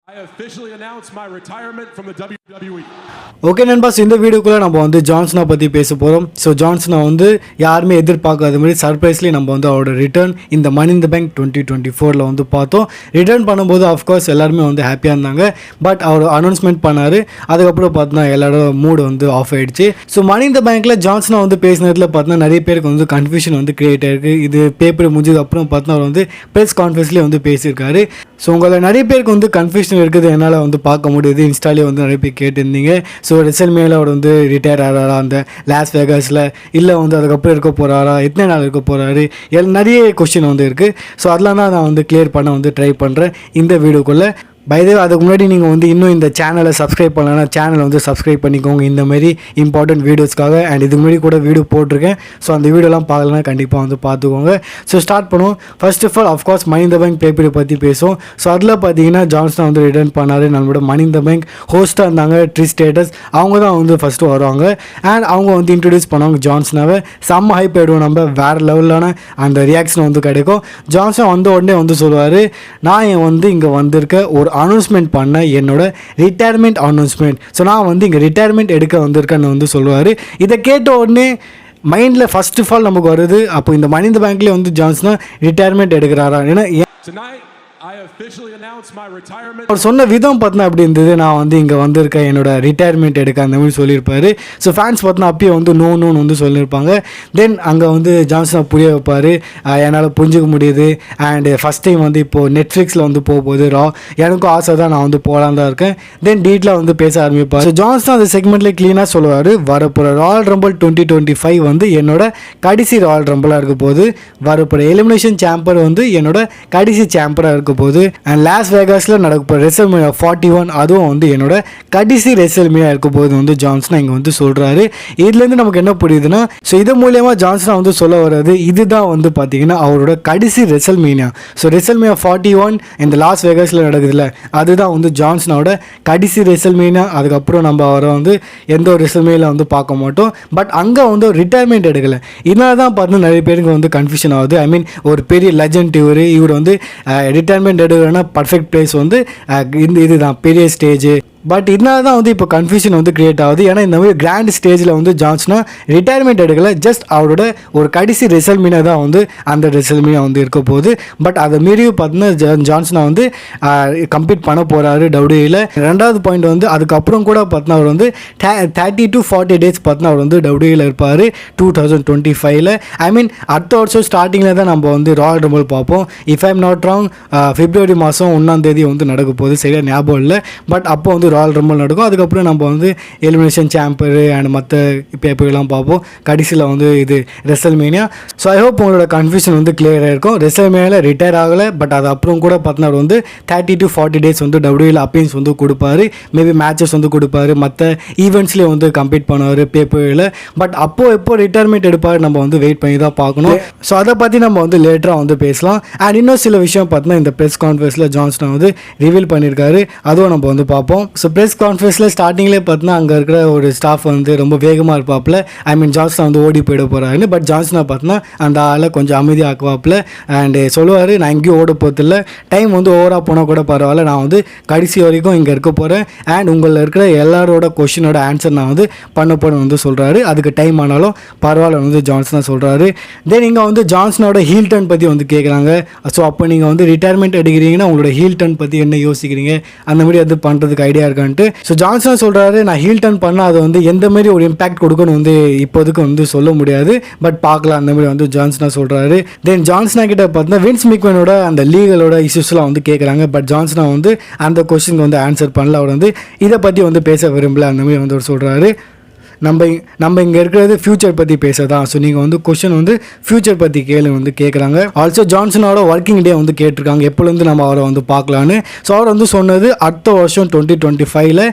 I officially announced my retirement from the WWE. Okay நண்பாஸ், இந்த வீடியோக்குள்ளே நம்ம வந்து ஜான்சனை பற்றி பேச போகிறோம். ஸோ ஜான்சனை வந்து யாருமே எதிர்பார்க்காத மாதிரி சர்ப்ரைஸ்லி நம்ம வந்து அவரோட ரிட்டர்ன் இந்த மனி இன் தி பேங்க் 2024 வந்து பார்த்தோம். ரிட்டர்ன் பண்ணும்போது ஆஃப்கோர்ஸ் எல்லாருமே வந்து ஹாப்பியாக இருந்தாங்க. பட் அவர் அனௌன்ஸ்மெண்ட் பண்ணார். அதுக்கப்புறம் பார்த்தோன்னா எல்லாரோட மூடு வந்து ஆஃப் ஆகிடுச்சு. ஸோ மனி இன் தி பேங்க்கில் ஜான்சனை வந்து பேசினதில் பார்த்தோன்னா நிறைய பேருக்கு வந்து கன்ஃபியூஷன் வந்து கிரியேட் ஆயிருக்கு. இது பேப்பர் முடிஞ்சது அப்புறம் பார்த்தோன்னா அவர் வந்து ப்ரெஸ் கான்ஃபரன்ஸ்லேயே வந்து பேசியிருக்காரு. ஸோ உங்களை நிறைய பேருக்கு வந்து கன்ஃபியூஷன் இருக்குது, என்னால் வந்து பார்க்க முடியுது. இன்ஸ்டாலே வந்து நிறைய பேர் கேட்டிருந்தீங்க. ஸோ ரெசல்மேனியாவில் அவர் வந்து ரிட்டையர் ஆகிறாரா அந்த லாஸ் வேகாஸில், இல்லை வந்து அதுக்கப்புறம் இருக்க போகிறாரா, எத்தனை நாள் இருக்க போகிறாரு, நிறைய கொஸ்டின் வந்து இருக்குது. ஸோ அதெல்லாம் தான் நான் வந்து கிளியர் பண்ண வந்து ட்ரை பண்ணுறேன் இந்த வீடியோக்குள்ளே. பைதே அதுக்கு முன்னாடி நீங்கள் வந்து இன்னும் இந்த சேனலை சப்ஸ்கிரைப் பண்ணலன்னா சேனலை வந்து சப்ஸ்கிரைப் பண்ணிக்கோங்க இந்த மாதிரி இம்பார்ட்டன்ட் வீடியோஸ்க்காக. அண்ட் இதுக்கு முன்னாடி கூட வீடியோ போட்டிருக்கேன். ஸோ அந்த வீடியோலாம் பார்க்கலன்னா கண்டிப்பாக வந்து பார்த்துக்கோங்க. ஸோ ஸ்டார்ட் பண்ணுவோம். First of all of course money in the bank பேப்பரை பற்றி பேசுவோம். ஸோ அதில் பார்த்தீங்கன்னா ஜான்சனை வந்து ரிட்டர்ன் பண்ணார். நம்மளோட மனி இன் தி பேங்க் ஹோஸ்ட்டாக இருந்தாங்க ட்ரிஷ் ஸ்ட்ராட்டஸ், அவங்க தான் வந்து ஃபஸ்ட்டு வருவாங்க. அண்ட் அவங்க வந்து இன்ட்ரடியூஸ் பண்ணுவாங்க ஜான்சனாவை. செம்ம ஹைப் ஆகிடுவோம், நம்ம வேறு லெவலான அந்த ரியாக்ஷன் வந்து கிடைக்கும். ஜான்சன் வந்த உடனே வந்து சொல்லுவார், நான் வந்து இங்கே வந்திருக்க ஒரு அனௌன்ஸ்மெண்ட் பண்ண என்னோட ரிட்டையர்மெண்ட் அனௌன்ஸ்மெண்ட். ஸோ நான் வந்து இங்கே ரிட்டையர்மெண்ட் எடுக்க வந்திருக்கேன்னு வந்து சொல்லுவார். இதை கேட்ட உடனே மைண்டில் ஃபர்ஸ்ட் ஆஃப் ஆல் நமக்கு வருது, அப்போ இந்த மனி இன் தி பேங்க்லேயே வந்து ஜான்சனா ரிட்டையர்மெண்ட் எடுக்கிறாரா. ஏன்னா I officially announced my retirement. அவர் சொன்ன விதம் பார்த்தா அப்படி இருந்தது, நான் வந்து இங்கே வந்திருக்கேன் என்னோட ரிட்டையர்மெண்ட் எடுக்க அந்த மாதிரி சொல்லியிருப்பாரு. ஸோ ஃபேன்ஸ் பார்த்தா அப்பயே வந்து நோன்னு வந்து சொல்லியிருப்பாங்க. தென் அங்கே வந்து ஜான்சனை புரிய வைப்பார், என்னால் புரிஞ்சிக்க முடியுது. அண்டு ஃபஸ்ட் டைம் வந்து இப்போது நெட்ஃப்ளிக்ஸில் வந்து போகுது ரா, எனக்கும் ஆசை தான், நான் வந்து போகலான் தான் இருக்கேன். தென் டீட்டெயிலாக வந்து பேச ஆரம்பிப்பார். ஸோ ஜான்சன் அந்த செக்மெண்ட்டில் க்ளீனாக சொல்லுவார், வரப்போகிற ராயல் ரம்பிள் 2025 வந்து என்னோட கடைசி ராயல் ரம்பிளாக இருக்க போது, வரப்போகிற எலிமினேஷன் சாம்பர் வந்து என்னோட கடைசி சாம்பராக இருக்க போகுது. அண்ட் லாஸ் வேகாஸில் நடக்க ரெசல்மேனியா 41 அதுவும் வந்து என்னோட கடைசி ரெசல்மேனியா இருக்க போது வந்து ஜான்சன் இங்கே வந்து சொல்கிறாரு. இதுலேருந்து நமக்கு என்ன புரியுதுன்னா, ஸோ இது மூலயமா ஜான்சனா வந்து சொல்ல வர்றது இதுதான் வந்து பார்த்தீங்கன்னா அவரோட கடைசி ரெசல்மேனியா. ஸோ ரெசல்மேனியா 41 இந்த லாஸ் வேகாஸில் நடக்குதுல்ல, அதுதான் வந்து ஜான்சனோட கடைசி ரெசல்மேனியா. அதுக்கப்புறம் நம்ம அவரை வந்து எந்த ஒரு ரெசல்மேனியில் வந்து பார்க்க மாட்டோம். பட் அங்கே வந்து ஒரு ரிட்டையர்மெண்ட் எடுக்கலை. இதனால தான் பார்த்து நிறைய பேருக்கு வந்து கன்ஃபியூஷன் ஆகுது. ஐ மீன் ஒரு பெரிய லெஜண்ட் இவர் வந்து ரிட்டையர்மெண்ட் எடுக்கிறன்னா பர்ஃபெக்ட் பிளேஸ் வந்து இதுதான் பெரிய ஸ்டேஜ். பட் இதனால தான் வந்து இப்போ கன்ஃபியூஷன் வந்து கிரியேட் ஆகுது. ஏன்னா இந்த மாதிரி கிராண்ட் ஸ்டேஜில் வந்து ஜான்சனா ரிட்டையர்மெண்ட் எடுக்கலை, ஜஸ்ட் அவரோட ஒரு கடைசி ரெசல்மேனியா தான் வந்து அந்த ரெசல்மேனியா வந்து இருக்க போகுது. பட் அதை மீறியும் பார்த்தீங்கன்னா ஜான்சனா வந்து கம்ப்ளீட் பண்ண போகிறாரு டபிள்யூஏல. ரெண்டாவது பாயிண்ட் வந்து அதுக்கப்புறம் கூட பார்த்தீங்கன்னா அவர் வந்து 30 to 40 days பார்த்தீங்கன்னா அவர் வந்து டபிள்யூஏல இருப்பார் 2025. ஐ மீன் அடுத்த வருஷம் ஸ்டார்டிங்கில் தான் நம்ம வந்து ராயல் ரம்பிள் பார்ப்போம். If I am not wrong பிப்ரவரி மாதம் 1 வந்து நடக்க போகுது, சரியாக ஞாபகம் இல்லை. பட் அப்போ வந்து ராயல் ரம்பிள் நடக்கும். அதுக்கப்புறம் நம்ம வந்து எலிமினேஷன் சாம்பரு அண்ட் மற்ற பேப்பர்லாம் பார்ப்போம். கடைசியில் வந்து இது ரெசல்மேனியா. ஸோ ஐ ஹோப் உங்களோட கன்ஃபியூஷன் வந்து கிளியராக இருக்கும். ரெசல்மேனியாவில் ரிட்டையர் ஆகலை, பட் அது அப்புறம் கூட பார்த்தீங்கன்னா அவர் வந்து 30 to 40 days வந்து டபிள்யூஏல அப்பீன்ஸ் வந்து கொடுப்பாரு. மேபி மேட்சஸ் வந்து கொடுப்பாரு, மற்ற ஈவெண்ட்ஸ்லேயே வந்து கம்ப்ளீட் பண்ணுவார் பேப்பரில். பட் எப்போ ரிட்டையர்மெண்ட் எடுப்பார் நம்ம வந்து வெயிட் பண்ணி தான் பார்க்கணும். ஸோ அதை பற்றி நம்ம வந்து லேட்டராக வந்து பேசலாம். அண்ட் இன்னும் சில விஷயம் பார்த்தீங்கன்னா இந்த ப்ரெஸ் கான்ஃபரன்ஸில் ஜான்சன் வந்து ரிவீல் பண்ணியிருக்காரு, அதுவும் நம்ம வந்து பார்ப்போம். ஸோ ப்ரெஸ் கான்ஃபரன்ஸில் ஸ்டார்டிங்லேயே பார்த்தீங்கன்னா அங்கே இருக்கிற ஒரு ஸ்டாஃப் வந்து ரொம்ப வேகமாக இருப்பாப்பில். ஐ மீன் ஜான்சனா வந்து ஓடி போயிட போகிறாருன்னு. பட் ஜான்சனா பார்த்தீங்கன்னா அந்த ஆளை கொஞ்சம் அமைதியாக ஆக்குவாப்பில். அண்டு சொல்லுவார், நான் எங்கேயும் ஓட போகிறதில்ல, டைம் வந்து ஓவராக போனால் கூட பரவாயில்ல, நான் வந்து கடைசி வரைக்கும் இங்கே இருக்க போகிறேன். அண்ட் உங்களில் இருக்கிற எல்லாரோட கொஷினோட ஆன்சர் நான் வந்து பண்ண போகிறேன் வந்து சொல்கிறாரு. அதுக்கு டைம் ஆனாலும் பரவாயில்ல வந்து ஜான்சனா சொல்கிறாரு. தென் இங்கே வந்து ஜான்சனோட ஹீல் டர்ன் பற்றி வந்து கேட்குறாங்க. ஸோ அப்போ நீங்கள் வந்து ரிட்டையர்மெண்ட் எடுக்கிறீங்கன்னா உங்களோட ஹீல் டர்ன் பற்றி என்ன யோசிக்கிறீங்க, அந்த மாதிரி அது பண்ணுறதுக்கு ஐடியா இருக்கான்ட்டு. ஸோ ஜான்சன் சொல்கிறாரு, நான் ஹீல் டர்ன் பண்ணால் அது வந்து எந்த மாதிரி ஒரு இம்பாக்ட் கொடுக்கணும் வந்து இப்போதுக்கு வந்து சொல்ல முடியாது, பட் பார்க்கலாம் அந்த மாதிரி வந்து ஜான்சனா சொல்கிறாரு. தென் ஜான்சனா கிட்ட பார்த்தீங்கன்னா வின்ஸ் மெக்மேனோட அந்த லீகலோட இஷ்யூஸ்லாம் வந்து கேட்குறாங்க. பட் ஜான்சனா வந்து அந்த கொஸ்டின் வந்து ஆன்சர் பண்ணல. அவர் வந்து இதை பற்றி வந்து பேச விரும்பல அந்த மாதிரி வந்து அவர் சொல்கிறாரு. நம்ம இங்கே இருக்கிறது ஃபியூச்சர் பற்றி பேசதான். ஸோ நீங்கள் வந்து கொஸ்டின் வந்து ஃபியூச்சர் பற்றி வந்து கேட்குறாங்க. ஆல்சோ ஜான்சனோட ஒர்க்கிங் டே வந்து கேட்டிருக்காங்க, எப்போலேருந்து நம்ம அவரை வந்து பார்க்கலான்னு. ஸோ அவர் வந்து சொன்னது அடுத்த வருஷம் 2025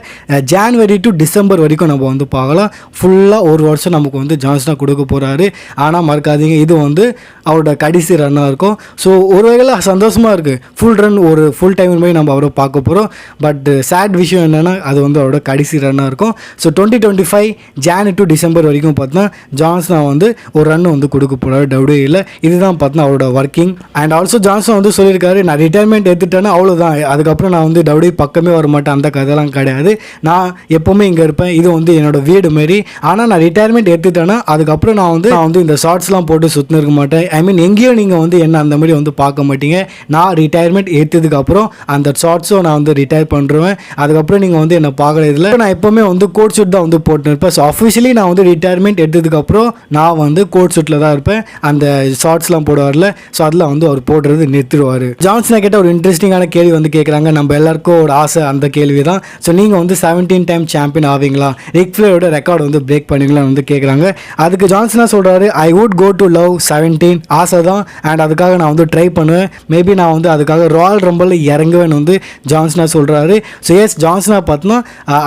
ஜான்வரி டு டிசம்பர் வரைக்கும் நம்ம வந்து பார்க்கலாம். ஃபுல்லாக ஒரு வருஷம் நமக்கு வந்து ஜான்சனா கொடுக்க போகிறாரு. ஆனால் மறக்காதீங்க, இது வந்து அவரோட கடைசி ரன்னாக இருக்கும். ஸோ ஒரு வகையில் சந்தோஷமாக இருக்குது, ஃபுல் ரன் ஒரு ஃபுல் டைம் போய் நம்ம அவரை பார்க்க போகிறோம். பட் சேட் விஷயம் என்னென்னா அது வந்து அவரோட கடைசி ரன்னாக இருக்கும். ஸோ 2025 ஜான் டு டிசம்பர் வரைக்கும் பார்த்தா ஜான்சனா வந்து ஒரு ரன் வந்து கொடுக்க போகிறாரு WWE. இதுதான் பார்த்தா அவரோட ஒர்க்கிங். அண்ட் ஆல்சோ ஜான்சன் வந்து சொல்லியிருக்காரு, நான் ரிட்டையர்மெண்ட் எடுத்துட்டேன்னா அவ்வளோதான், அதுக்கப்புறம் நான் வந்து WWE பக்கமே வர மாட்டேன், அந்த கதைலாம் கிடையாது, நான் எப்போவுமே இங்கே இருப்பேன், இது வந்து என்னோட வீடு மாரி. ஆனால் நான் ரிட்டையர்மெண்ட் எடுத்துட்டேன்னா அதுக்கப்புறம் நான் வந்து இந்த ஷார்ட்ஸ்லாம் போட்டு சுற்றினு இருக்க மாட்டேன். ஐ மீன் எங்கேயும் நீங்கள் வந்து என்ன அந்த மாதிரி வந்து பார்க்க மாட்டீங்க. நான் ரிட்டையர்மெண்ட் எடுத்ததுக்கப்புறம் அந்த ஷார்ட்ஸும் நான் வந்து ரிட்டையர் பண்ணுறேன். அதுக்கப்புறம் நீங்கள் வந்து என்னை பார்க்கல. இதில் நான் எப்போவுமே வந்து கோட் ஷூட் தான் வந்து போட்டு இருப்பேன். ஸோ அஃபிஷியலி நான் வந்து ரிட்டையர்மெண்ட் எடுத்ததுக்கப்புறம் நான் வந்து கோட் ஷூட்டில் தான் இருப்பேன். அந்த ஷார்ட்ஸ்லாம் போடுவார்ல, ஸோ அதில் வந்து அவர் போடுறது நிறுத்திடுவார். ஜான்சனை கேட்ட ஒரு இன்ட்ரெஸ்டிங்கான கேள்வி வந்து கேட்குறாங்க. நம்ம எல்லாருக்கும் ஒரு ஆசை அந்த கேள்வி தான். ஸோ நீங்கள் வந்து 17 டைம் சாம்பியன் ஆவீங்களா, ரிக் ஃப்ளேரோட ரெக்கார்டு வந்து பிரேக் பண்ணுவீங்களான்னு வந்து கேட்குறாங்க. அதுக்கு ஜான்சனா சொல்கிறாரு, I would go to love 17, ஆசை தான், அண்ட் அதுக்காக நான் வந்து ட்ரை பண்ணுவேன். மேபி நான் வந்து அதுக்காக ராயல் ரம்பிளில் இறங்குவேன்னு வந்து ஜான்சனா சொல்கிறாரு. ஸோ எஸ், ஜான்சனா பார்த்தோன்னா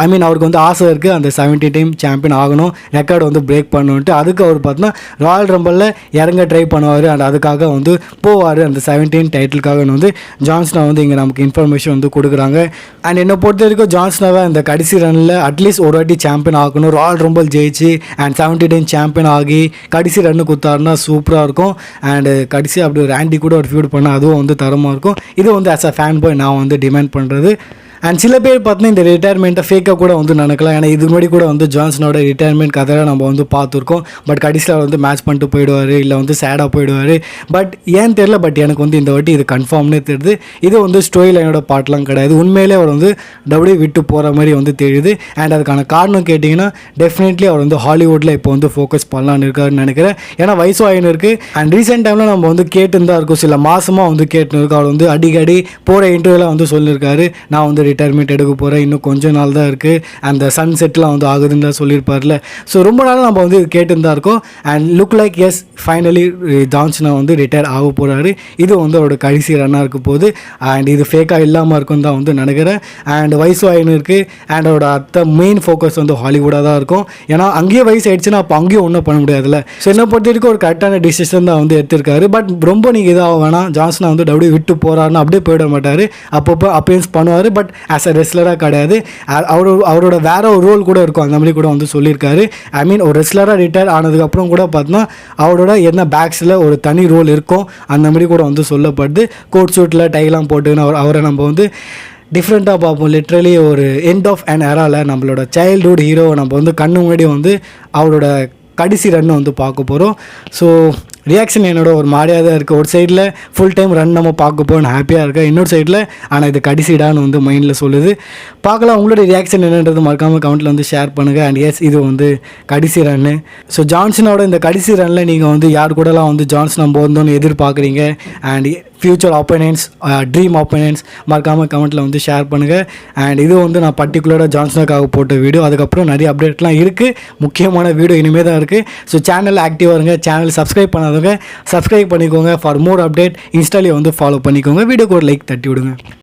ஐ மீன் அவருக்கு வந்து ஆசை இருக்குது அந்த 17 டைம் சாம்பியன் ஆகணும், ரெக்கார்டு வந்து பிரேக் பண்ணணுன்ட்டு. அதுக்கு அவர் பார்த்தோன்னா ராயல் ரம்பிளில் இறங்க ட்ரை பண்ணுவார், அண்ட் அதுக்காக வந்து போவார் அந்த 17 டைட்டிலுக்காக வந்து ஜான்சனா வந்து இங்கே நமக்கு இன்ஃபர்மேஷன் வந்து கொடுக்குறாங்க. அண்ட் என்னை பொறுத்த வரைக்கும் ஜான்சனாவை அந்த கடைசி ரனில் அட்லீஸ்ட் ஒரு வாட்டி சாம்பியன் ஆகணும், ராயல் ரம்பிள் ஜெயிச்சு அண்ட் 70 டைம் சாம்பியன் ஆகி கடைசி ரன்னு கொடுத்தாருன்னா சூப்பராக இருக்கும். அண்டு கடைசி அப்படி ஒரு ஆண்டி கூட ஒரு ஃபியூட் பண்ணால் அதுவும் வந்து தரமாக இருக்கும். இது வந்து ஆஸ் அ ஃபேன் பாய் நான் வந்து டிமாண்ட் பண்ணுறது. அண்ட் சில பேர் பார்த்தீங்கன்னா இந்த ரிட்டையர்மெண்ட்டை ஃபேக்காக கூட வந்து நினைக்கலாம். ஏன்னா இது முன்னாடி கூட வந்து ஜான்சனோட ரிட்டையர்மெண்ட் கதையெல்லாம் நம்ம வந்து பார்த்துருக்கோம். பட் கடைசியில் வந்து மேட்ச் பண்ணிட்டு போயிடுவார், இல்லை வந்து சேடாக போயிடுவார். பட் ஏன்னு தெரியல, பட் எனக்கு வந்து இந்த வாட்டி இது கன்ஃபார்ம்னே தெரியுது. இது வந்து ஸ்டோரி லைனோட பாட்டெலாம் கிடையாது, உண்மையிலே அவர் வந்து WWE விட்டு போகிற மாதிரி வந்து தெரியுது. அண்ட் அதுக்கான காரணம் கேட்டிங்கன்னா டெஃபினெட்லி அவர் வந்து ஹாலிவுட்டில் இப்போ வந்து ஃபோக்கஸ் பண்ணலான்னு இருக்காருன்னு நினைக்கிறேன். ஏன்னா வயசு ஆகின்னு இருக்குது. அண்ட் ரீசெண்ட் டைமில் நம்ம வந்து கேட்டுன்னு தான் இருக்கும், சில மாதமாக வந்து கேட்டுன்னு இருக்கோம். அவர் வந்து அடிக்கடி போகிற இன்டர்வியூவில் வந்து சொல்லியிருக்காரு, நான் வந்து ரிட்டையர்மெண்ட் எடுக்க போகிறேன், இன்னும் கொஞ்சம் நாள் தான் இருக்குது, அந்த சன் செட்லாம் வந்து ஆகுதுன்னு தான் சொல்லியிருப்பார்ல. ஸோ ரொம்ப நாள் நம்ம வந்து கேட்டுன்னு தான் இருக்கோம். And look like yes, finally ஜான்சனா வந்து ரிட்டையர் ஆக போகிறாரு. இது வந்து அவரோட கடைசி ரன்னாக இருக்க போகுது. அண்ட் இது ஃபேக்காக இல்லாமல் இருக்குன்னு தான் வந்து நினைக்கிறேன். அண்ட் வயசு ஆயின்னு இருக்குது. அண்ட் அவரோட மெயின் ஃபோக்கஸ் வந்து ஹாலிவுட்டாக தான் இருக்கும். ஏன்னா அங்கேயே வயசு ஆயிடுச்சுன்னா அப்போ அங்கேயும் ஒன்றும் பண்ண முடியாதுல்ல. ஸோ என்னை பொறுத்த வரைக்கும் ஒரு கரெக்டான டிசிஷன் தான் வந்து எடுத்திருக்காரு. பட் ரொம்ப நீங்கள் இதாக வேணாம், ஜான்சனா வந்து WWE விட்டு போகிறாருன்னு அப்படியே போயிட மாட்டார், அப்பப்போ அப்பீன்ஸ் பண்ணுவார். பட் ஆஸ் அ ரெஸ்லராக கிடையாது, அவரோட வேற ஒரு ரோல் கூட இருக்கும், அந்த மாதிரி கூட வந்து சொல்லியிருக்காரு. ஐ மீன் ஒரு ரெஸ்லராக ரிட்டையர் ஆனதுக்கப்புறம் கூட பார்த்தோன்னா அவரோட என்ன பேக்ஸில் ஒரு தனி ரோல் இருக்கும், அந்த மாதிரி கூட வந்து சொல்லப்படுது. கோட் சூட்டில் டைலாம் போட்டுன்னு அவரை நம்ம வந்து டிஃப்ரெண்ட்டாக பார்ப்போம். லிட்ரலி ஒரு எண்ட் ஆஃப் அன் எராவில் நம்மளோட சைல்டுஹுட் ஹீரோவை நம்ம வந்து கண்ணு முன்னாடி வந்து அவரோட கடைசி ரன்னை வந்து பார்க்க போகிறோம். ஸோ ரியாக்ஷன் என்னோட ஒரு மாதிரியாக தான் இருக்குது. ஒரு சைடில் ஃபுல் டைம் ரன் நம்ம பார்க்க போகணும் ஹாப்பியாக இருக்கேன், இன்னொரு சைடில் ஆனால் இது கடைசிடான்னு வந்து மைண்டில் சொல்லுது. பார்க்கலாம் உங்களோட ரியாக்ஷன் என்னன்றது மறக்காமல் கமெண்ட்டில் வந்து ஷேர் பண்ணுங்கள். அண்ட் எஸ், இது வந்து கடைசி ரன்னு. ஸோ ஜான்சனோட இந்த கடைசி ரனில் நீங்கள் வந்து யார் கூடலாம் வந்து ஜான்சன் போந்தோன்னு எதிர்பார்க்குறீங்க, and future opponents, dream opponents மறக்காமல் கமெண்ட்டில் வந்து ஷேர் பண்ணுங்கள். அண்ட் இது வந்து நான் பர்டிகுலராக ஜான்சனுக்காக போட்ட வீடியோ. அதுக்கப்புறம் நிறைய அப்டேட்லாம் இருக்குது, முக்கியமான வீடியோ இனிமேல் தான் இருக்குது. ஸோ சேனல் ஆக்டிவாக இருங்க, சேனல் சப்ஸ்கிரைப் பண்ணாதவங்க சப்ஸ்கிரைப் பண்ணிக்கோங்க. ஃபார் மோர் அப்டேட் இன்ஸ்டாலே வந்து ஃபாலோ பண்ணிக்கோங்க. வீடியோக்கு ஒரு லைக் தட்டி விடுங்க.